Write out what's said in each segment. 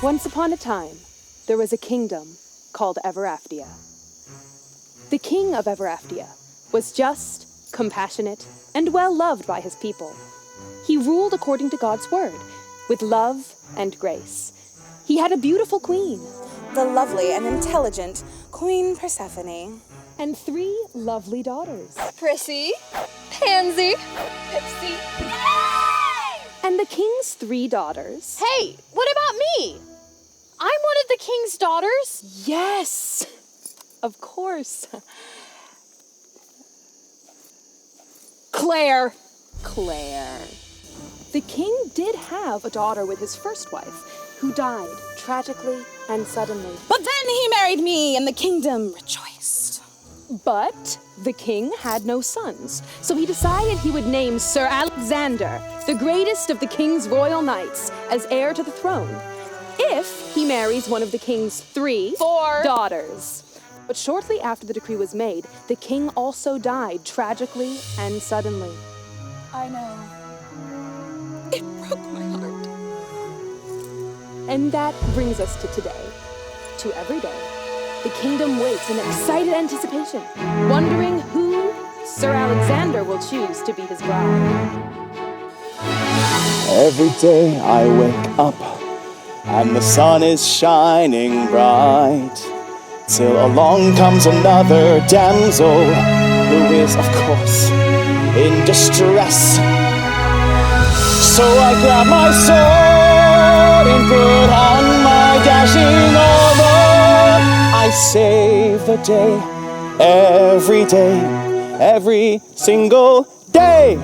Once upon a time, there was a kingdom called Everaftia. The king of Everaftia was just, compassionate, and well-loved by his people. He ruled according to God's word, with love and grace. He had a beautiful queen. The lovely and intelligent Queen Persephone. And 3 lovely daughters. Prissy, Pansy, Pipsy. And the king's 3 daughters. Hey, what about me? I'm one of the king's daughters. Yes, of course. Claire. The king did have a daughter with his first wife, who died tragically and suddenly. But then he married me, and the kingdom rejoiced. But the king had no sons, so he decided he would name Sir Alexander, the greatest of the king's royal knights, as heir to the throne, if he marries one of the king's 3 daughters. But shortly after the decree was made, the king also died tragically and suddenly. I know. It broke my heart. And that brings us to today, to every day. The kingdom waits in excited anticipation, wondering who Sir Alexander will choose to be his bride. Every day I wake up and the sun is shining bright, till along comes another damsel who is, of course, in distress. So I grab my sword and put on my dashing armor. I save the day, every single day.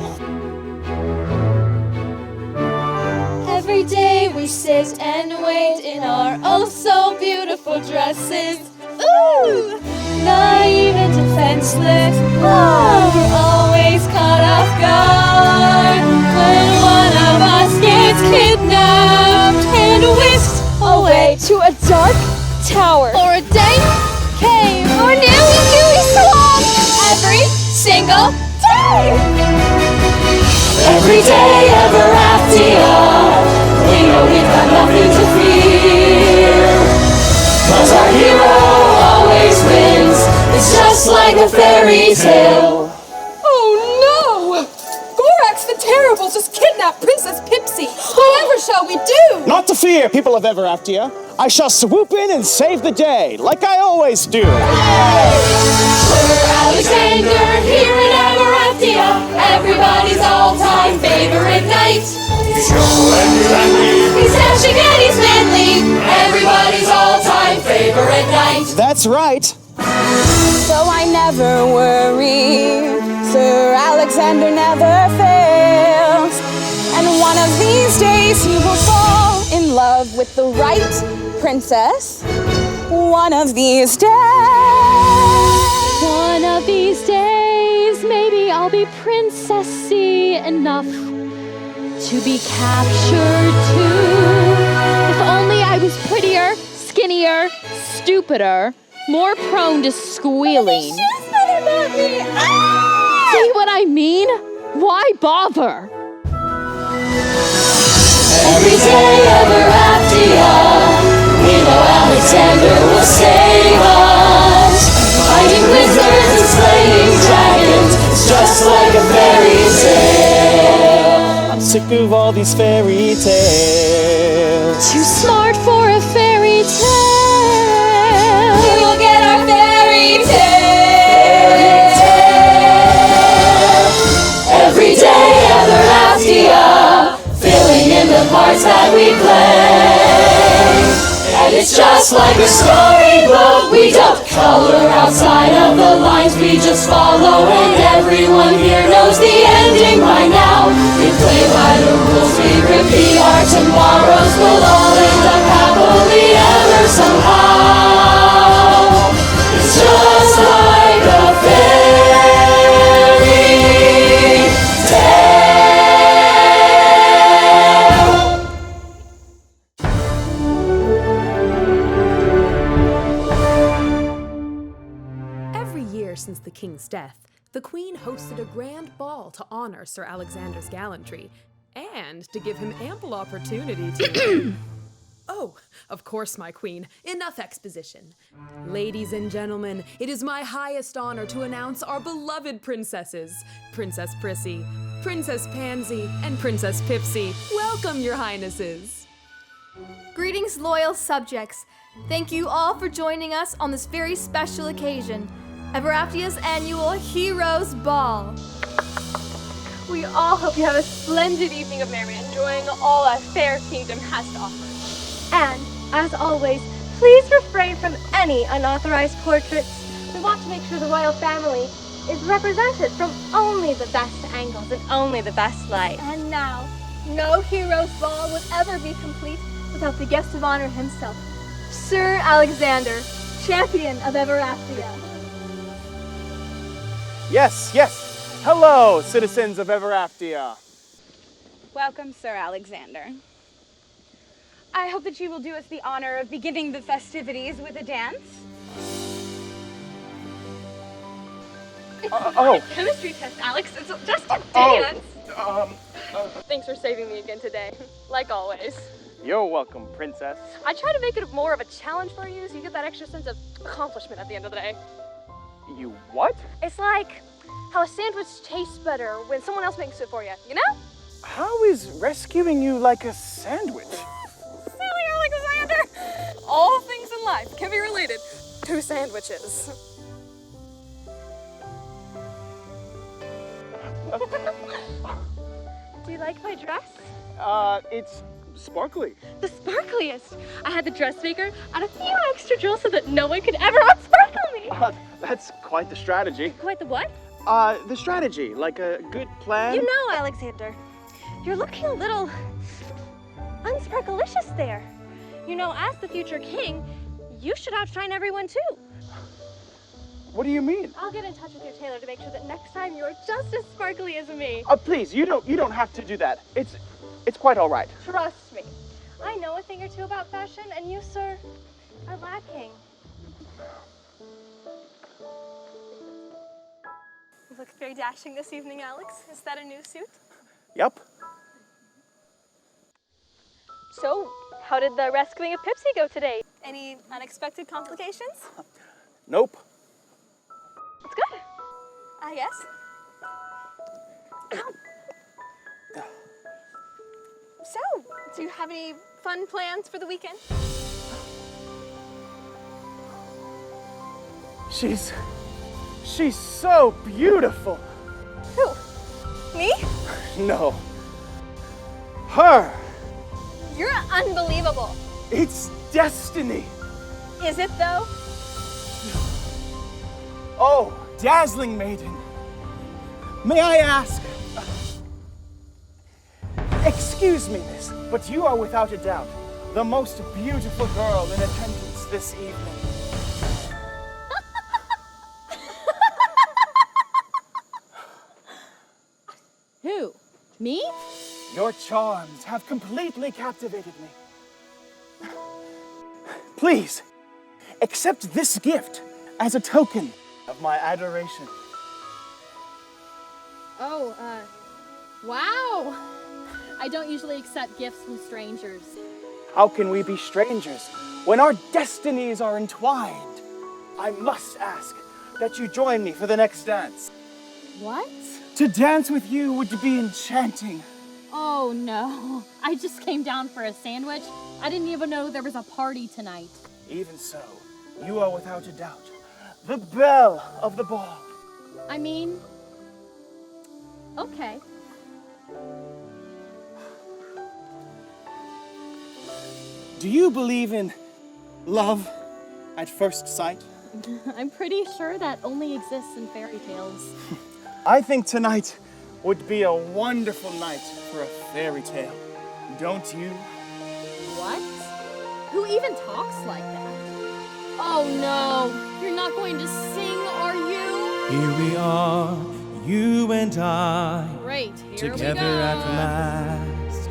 Every day we sit and wait in our oh so beautiful dresses. Ooh! Naive and defenseless. Oh, we're always caught off guard when one of us gets kidnapped and whisked away to a dark tower or a dank cave or an illy swamp every single day. Every day, Everaftia, we know we've got nothing to fear, 'cause our hero always wins. It's just like a fairy tale. Oh no! Gorax the Terrible just kidnapped Princess Pipsy. Whatever shall we do? Not to fear, people of Everaftia. I shall swoop in and save the day, like I always do. Sir Alexander here in Everaftia, everybody's all-time favorite knight. He's cool and friendly, he's dashing and he's manly, everybody's all-time favorite knight. That's right. So I never worry. Sir Alexander never fails. And one of these days he will fall in love with the right princess. One of these days. One of these days, maybe I'll be princessy enough to be captured too. If only I was prettier, skinnier, stupider, more prone to squealing. See what I mean? Why bother? Every day, Everaftia, we know Alexander will save us. Fighting wizards and slaying dragons, it's just like a fairy tale. I'm sick of all these fairy tales. Too smart for a fairy tale. We will get our fairy tale. Every day, Everaftia, filling in the parts that we play. And it's just like a storybook. We don't color outside of the lines, we just follow. And everyone here knows the ending by now. We play by the rules, we repeat. Our tomorrows will all end up happily ever somehow. It's just like a fairy tale. Every year since the king's death, the queen hosted a grand ball to honor Sir Alexander's gallantry and to give him ample opportunity to... Oh, of course, my queen. Enough exposition. Ladies and gentlemen, it is my highest honor to announce our beloved princesses, Princess Prissy, Princess Pansy, and Princess Pipsy. Welcome, your highnesses. Greetings, loyal subjects. Thank you all for joining us on this very special occasion, Everaftia's annual Heroes Ball. We all hope you have a splendid evening of merriment, enjoying all our fair kingdom has to offer. And, as always, please refrain from any unauthorized portraits. We want to make sure the royal family is represented from only the best angles and only the best light. And now, no Heroes Ball would ever be complete without the guest of honor himself, Sir Alexander, champion of Everaftia. Yes, yes. Hello, citizens of Everaftia. Welcome, Sir Alexander. I hope that you will do us the honor of beginning the festivities with a dance. Oh. Chemistry test, Alex. It's just a dance. Thanks for saving me again today, like always. You're welcome, princess. I try to make it more of a challenge for you so you get that extra sense of accomplishment at the end of the day. You what? It's like how a sandwich tastes better when someone else makes it for you, you know? How is rescuing you like a sandwich? Silly Alexander! All things in life can be related to sandwiches. Do you like my dress? It's sparkly. The sparkliest. I had the dressmaker add a few extra jewels so that no one could ever unsparkle me. That's quite the strategy. Quite the what? The strategy, like a good plan. You know, Alexander, you're looking a little unsparkalicious there. You know, as the future king, you should outshine everyone too. What do you mean? I'll get in touch with your tailor to make sure that next time you're just as sparkly as me. Please, you don't have to do that. It's quite all right. Trust me. I know a thing or two about fashion, and you, sir, are lacking. You look very dashing this evening, Alex. Is that a new suit? Yup. So, how did the rescuing of Pipsy go today? Any unexpected complications? Nope. It's good, I guess. Ow. So, do you have any fun plans for the weekend? She's so beautiful. Who? Me? No. Her. You're unbelievable. It's destiny. Is it though? Oh, dazzling maiden. May I ask? Excuse me, miss, but you are without a doubt the most beautiful girl in attendance this evening. Who? Me? Your charms have completely captivated me. Please, accept this gift as a token of my adoration. Oh, wow. I don't usually accept gifts from strangers. How can we be strangers when our destinies are entwined? I must ask that you join me for the next dance. What? To dance with you would be enchanting. Oh no, I just came down for a sandwich. I didn't even know there was a party tonight. Even so, you are without a doubt the belle of the ball. I mean, okay. Do you believe in love at first sight? I'm pretty sure that only exists in fairy tales. I think tonight would be a wonderful night for a fairy tale. Don't you? What? Who even talks like that? Oh no, you're not going to sing, are you? Here we are, you and I, Great, here together we go. at last.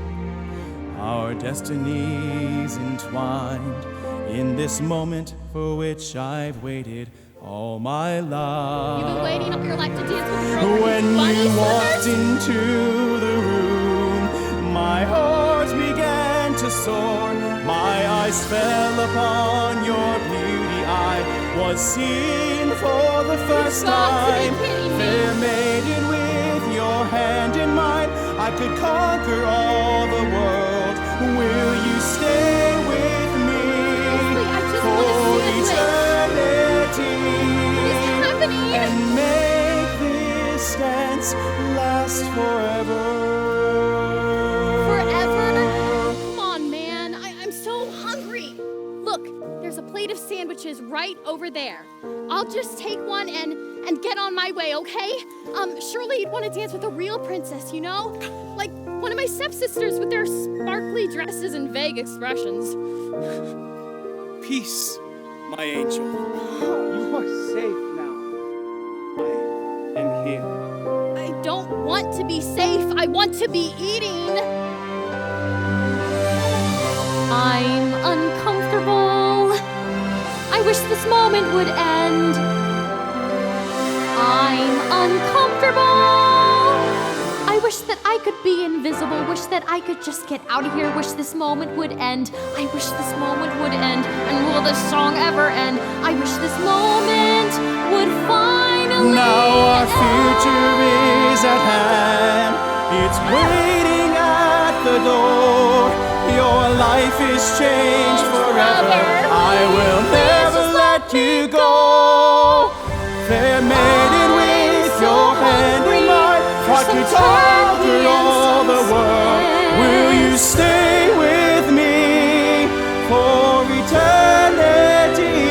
Our destinies entwined in this moment for which I've waited all my life. You've been waiting all your life to dance with a girl with When bunny you walked slippers? into the room, my heart began to soar, my eyes fell upon your beauty, I was seen for the first time. Fair maiden, with your hand in mine, I could conquer all the world. Will you stay with me for eternity? And make this dance last forever. Forever? Come on, man. I'm so hungry. Look, there's a plate of sandwiches right over there. I'll just take one and get on my way, okay? Surely you'd want to dance with a real princess, you know? Like one of my stepsisters with their sparkly dresses and vague expressions. Peace, my angel. You are safe now. I am here. I don't want to be safe. I want to be eating. I'm uncomfortable. I wish this moment would end. I'm uncomfortable. I wish that I could be invisible. Wish that I could just get out of here. Wish this moment would end. I wish this moment would end. And will this song ever end? I wish this moment would finally Now our end. future is at hand. It's waiting at the door. Your life is changed forever. I will never let you go. Fair maiden, with your hand in mine, I could conquer all the world. Will you stay with me for eternity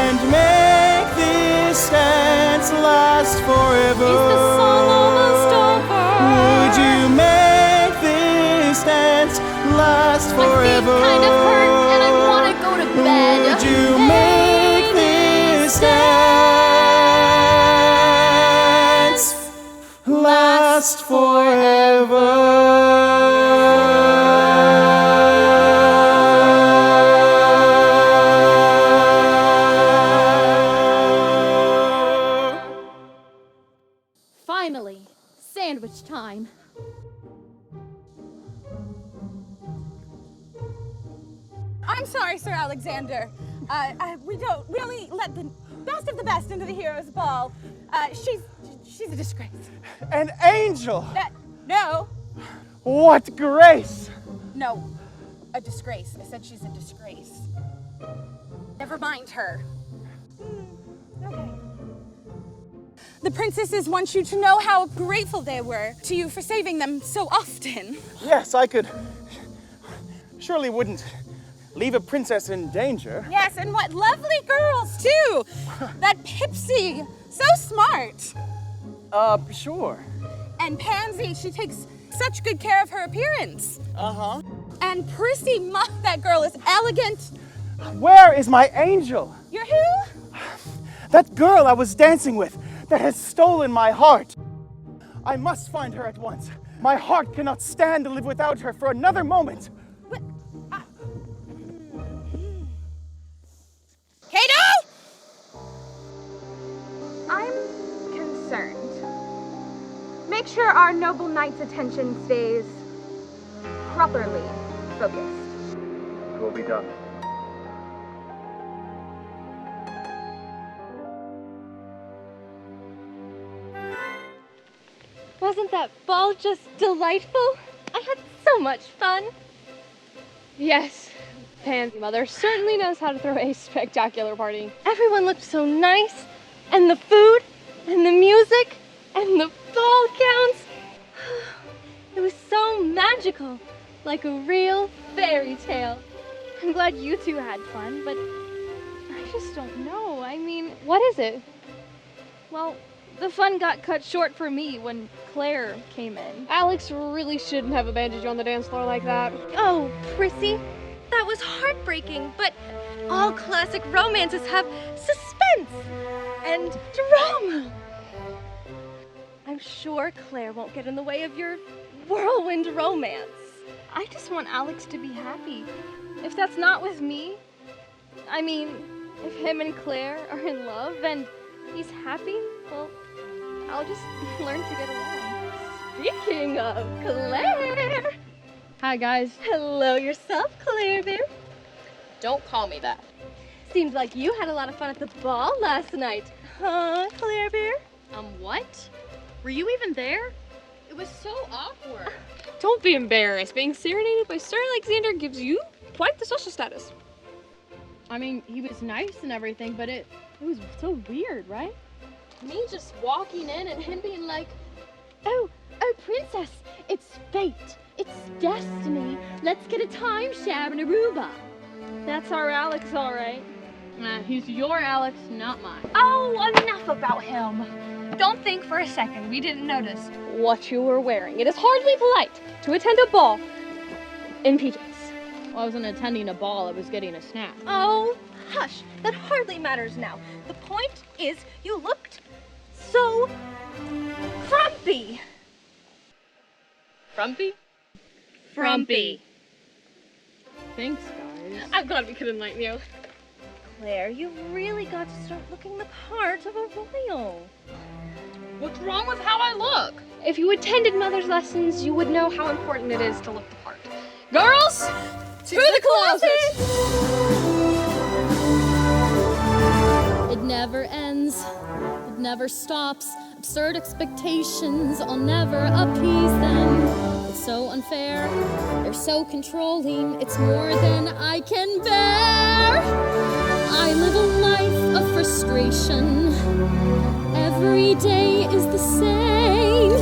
and make this dance last forever? Is the song almost over? Would you make this dance last forever? My feet kind of hurt and I want to go to bed. Would you make this dance last forever? Finally, sandwich time. I'm sorry, Sir Alexander. We only let the best of the best into the Heroes' Ball. She's a disgrace. An angel! No, What grace! no, a disgrace. I said she's a disgrace. Never mind her. Okay. The princesses want you to know how grateful they were to you for saving them so often. Yes, I could. Surely wouldn't leave a princess in danger. Yes, and what lovely girls, too! That Pipsy, so smart. Sure. And Pansy, she takes such good care of her appearance. Uh-huh. And Prissy, that girl is elegant. Where is my angel? You're who? That girl I was dancing with that has stolen my heart. I must find her at once. My heart cannot stand to live without her for another moment. Kato! I'm concerned. Make sure our noble knight's attention stays properly focused. It will be done. Wasn't that ball just delightful? I had so much fun. Yes, Pansy Mother certainly knows how to throw a spectacular party. Everyone looked so nice, and the food, and the music, and the ball gowns. It was so magical, like a real fairy tale. I'm glad you two had fun, but I just don't know. I mean, what is it? Well, the fun got cut short for me when Claire came in. Alex really shouldn't have abandoned you on the dance floor like that. Oh, Prissy, that was heartbreaking, but all classic romances have suspense and drama. I'm sure Claire won't get in the way of your whirlwind romance. I just want Alex to be happy. If that's not with me, I mean, if him and Claire are in love and he's happy, well, I'll just learn to get along. Speaking of Claire, Hi, guys. Hello yourself, Claire Bear. Don't call me that. Seems like you had a lot of fun at the ball last night, huh, Claire Bear? What? Were you even there? It was so awkward. Don't be embarrassed. Being serenaded by Sir Alexander gives you quite the social status. I mean, he was nice and everything, but it was so weird, right? Me just walking in and him being like, oh, princess, it's fate. It's destiny. Let's get a timeshare in Aruba. That's our Alex, all right. He's your Alex, not mine. Oh, enough about him. Don't think for a second we didn't notice what you were wearing. It is hardly polite to attend a ball in PJs. Well, I wasn't attending a ball, I was getting a snack. Oh, hush. That hardly matters now. The point is you looked so frumpy. Frumpy? Frumpy. Thanks, guys. I'm glad we could enlighten you. Claire, you really got to start looking the part of a royal. What's wrong with how I look? If you attended Mother's lessons, you would know how important it is to look the part. Girls, to the closet! It never ends. It never stops. Absurd expectations, I'll never appease them. It's so unfair. They're so controlling. It's more than I can bear. I live a life of frustration. Every day is the same.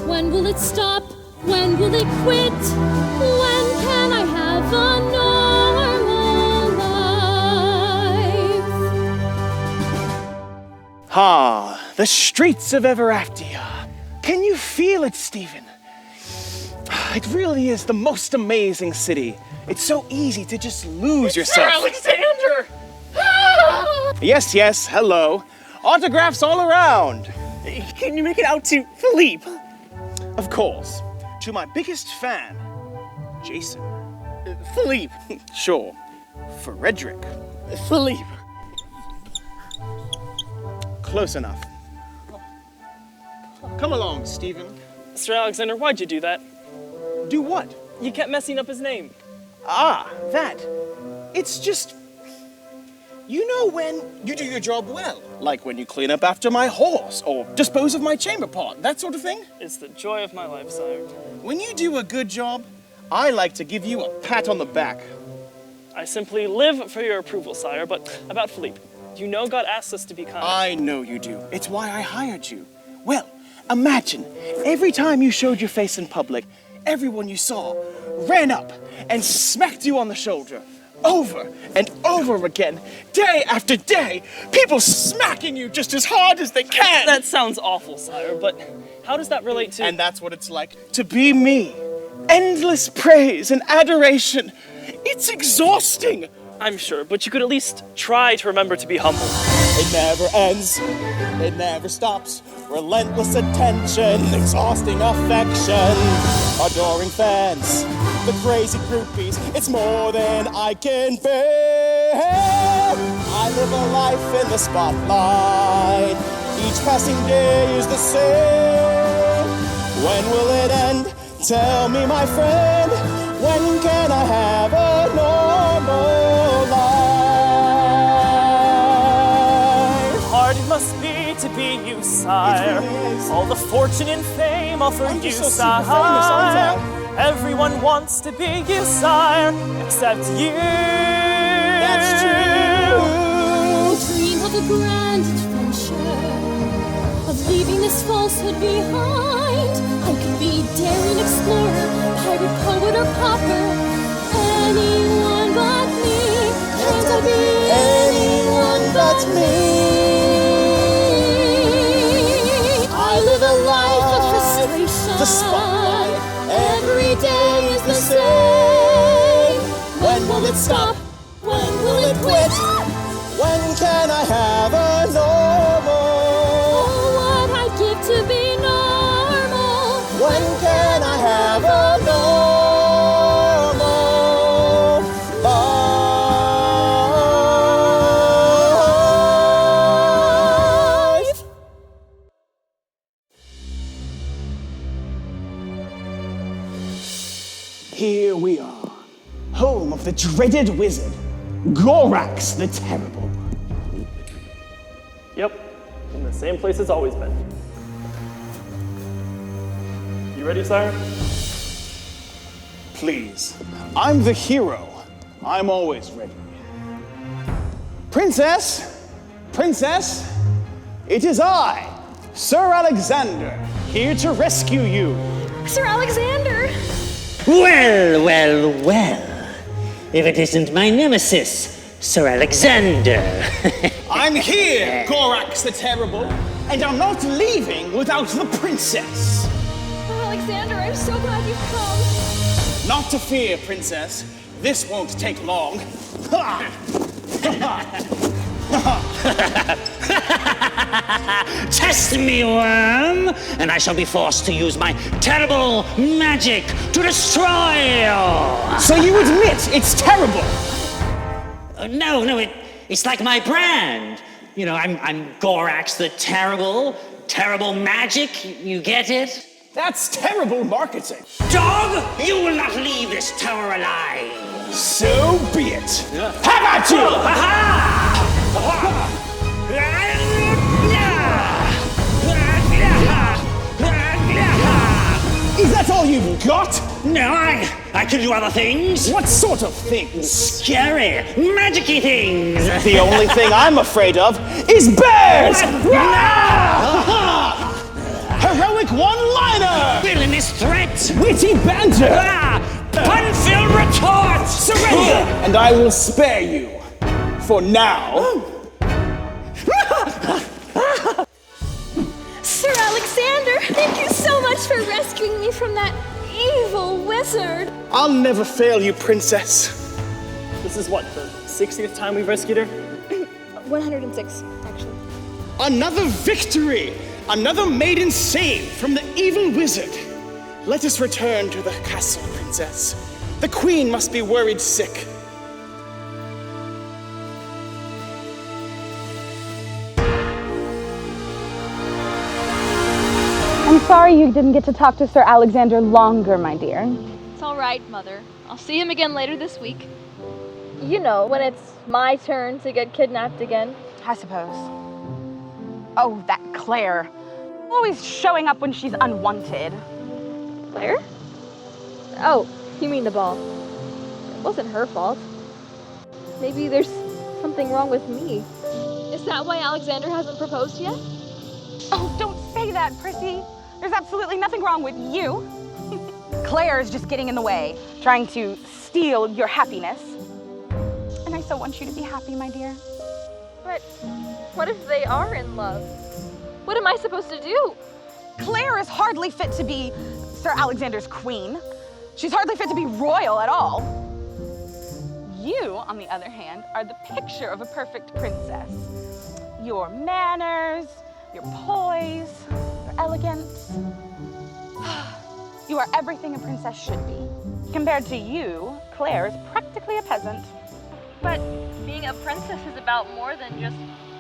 When will it stop? When will it quit? When can I have a normal life? Ah, the streets of Everaftia. Can you feel it, Stephen? It really is the most amazing city. It's so easy to just lose yourself. Sir Alexander! Yes, hello. Autographs all around. Can you make it out to Philippe? Of course. To my biggest fan, Jason. Philippe. Sure. Frederick. Philippe. Close enough. Come along, Stephen. Sir Alexander, why'd you do that? Do what? You kept messing up his name. Ah, that. It's just... You know when you do your job well. Like when you clean up after my horse, or dispose of my chamber pot, that sort of thing. It's the joy of my life, sire. When you do a good job, I like to give you a pat on the back. I simply live for your approval, sire, but about Philippe. You know God asks us to be kind. I know you do. It's why I hired you. Well, imagine, every time you showed your face in public, everyone you saw ran up and smacked you on the shoulder. Over and over again, day after day, people smacking you just as hard as they can. That sounds awful, sire, but how does that relate to... And that's what it's like to be me. Endless praise and adoration. It's exhausting. I'm sure, but you could at least try to remember to be humble. It never ends. It never stops. Relentless attention, exhausting affection, adoring fans, the crazy groupies. It's more than I can bear. I live a life in the spotlight. Each passing day is the same. When will it end? Tell me, my friend. When can I have a normal life? Hard it must be to be you, sire. All the fortune and fame all for you, so sire. super famous, aren't I? Everyone wants to be you, sire, except you. That's true. Dream of a grand adventure, of leaving this falsehood behind. I could be daring explorer, pirate, poet, or pauper. Anyone but me. Can't I be anyone but me? I live a life of frustration. The spotlight. Every day is the same. When will it stop? When will it quit? When can I have a normal? Oh, what I'd give to be normal. When can I have a normal life? Here we are, home of the dreaded wizard, Gorax the Terrible. Yep, in the same place it's always been. You ready, sire? Please, I'm the hero. I'm always ready. Princess, Princess, it is I, Sir Alexander, here to rescue you. Sir Alexander! Well, well, well. If it isn't my nemesis, Sir Alexander. I'm here, Gorax the Terrible, and I'm not leaving without the princess. Oh, Alexander, I'm so glad you've come. Not to fear, princess. This won't take long. Ha! Test me, worm, and I shall be forced to use my terrible magic to destroy you. So you admit it's terrible? No, it's like my brand. You know, I'm Gorax the Terrible. Terrible magic, you get it? That's terrible marketing. Dog, you will not leave this tower alive. So be it. How about you? Is that all you've got? No, I can do other things. What sort of things? Scary, magic-y things. The only thing I'm afraid of is bears! Heroic one-liner! Villainous threat! Witty banter! Fun-filled retort! Surrender! And I will spare you. For now. Sir Alexander, thank you so much for rescuing me from that evil wizard. I'll never fail you, princess. This is what, the 60th time we've rescued her? 106, actually. Another victory! Another maiden saved from the evil wizard. Let us return to the castle, princess. The queen must be worried sick. I'm sorry you didn't get to talk to Sir Alexander longer, my dear. It's all right, Mother. I'll see him again later this week. You know, when it's my turn to get kidnapped again. I suppose. Oh, that Claire. Always showing up when she's unwanted. Claire? Oh, you mean the ball. It wasn't her fault. Maybe there's something wrong with me. Is that why Alexander hasn't proposed yet? Oh, don't say that, Prissy. There's absolutely nothing wrong with you. Claire is just getting in the way, trying to steal your happiness. And I so want you to be happy, my dear. But what if they are in love? What am I supposed to do? Claire is hardly fit to be Sir Alexander's queen. She's hardly fit to be royal at all. You, on the other hand, are the picture of a perfect princess. Your manners, your poise, your elegance. You are everything a princess should be. Compared to you, Claire is practically a peasant. But being a princess is about more than just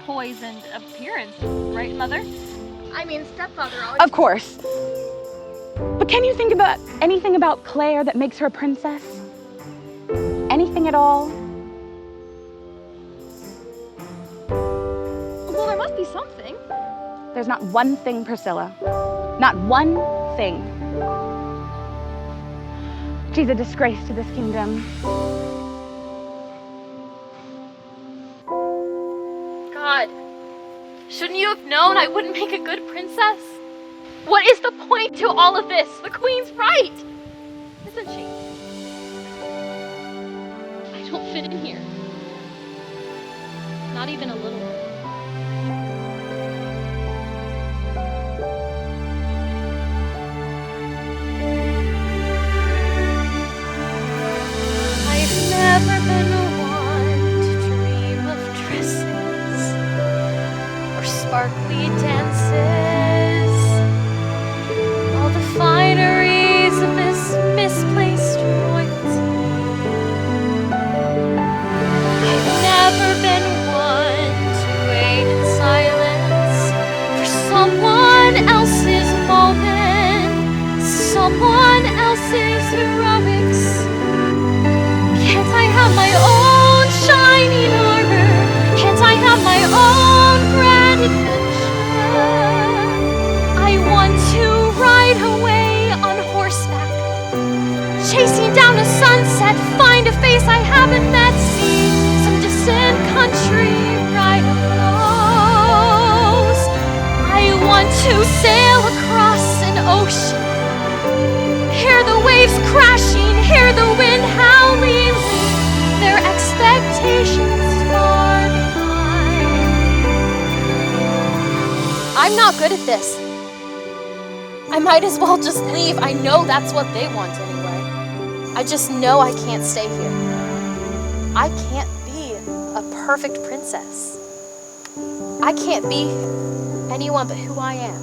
poise and appearance, right, Mother? I mean, stepfather always... Of course. But can you think about anything about Claire that makes her a princess? Anything at all? Well, there must be something. There's not one thing, Priscilla. Not one thing. She's a disgrace to this kingdom. God, shouldn't you have known I wouldn't make a good princess? What is the point to all of this? The queen's right, isn't she? I don't fit in here. Not even a little bit. I've never been one to dream of dresses or sparkly dances, all the fineries of this misplaced royalty. I've never been one to sunset, find a face I haven't met, see some distant country right up close. I want to sail across an ocean, hear the waves crashing, hear the wind howling, leave their expectations far behind. I'm not good at this. I might as well just leave. I know that's what they want anyway. I just know I can't stay here. I can't be a perfect princess. I can't be anyone but who I am.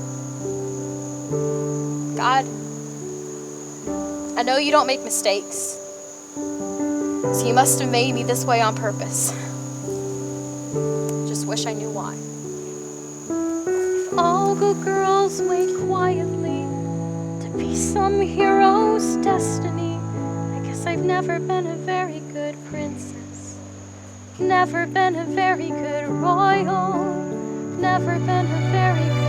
God, I know you don't make mistakes, so you must have made me this way on purpose. Just wish I knew why. If all good girls wait quietly to be some hero's destiny, I guess I've never been a very good princess, never been a very good royal, never been a very good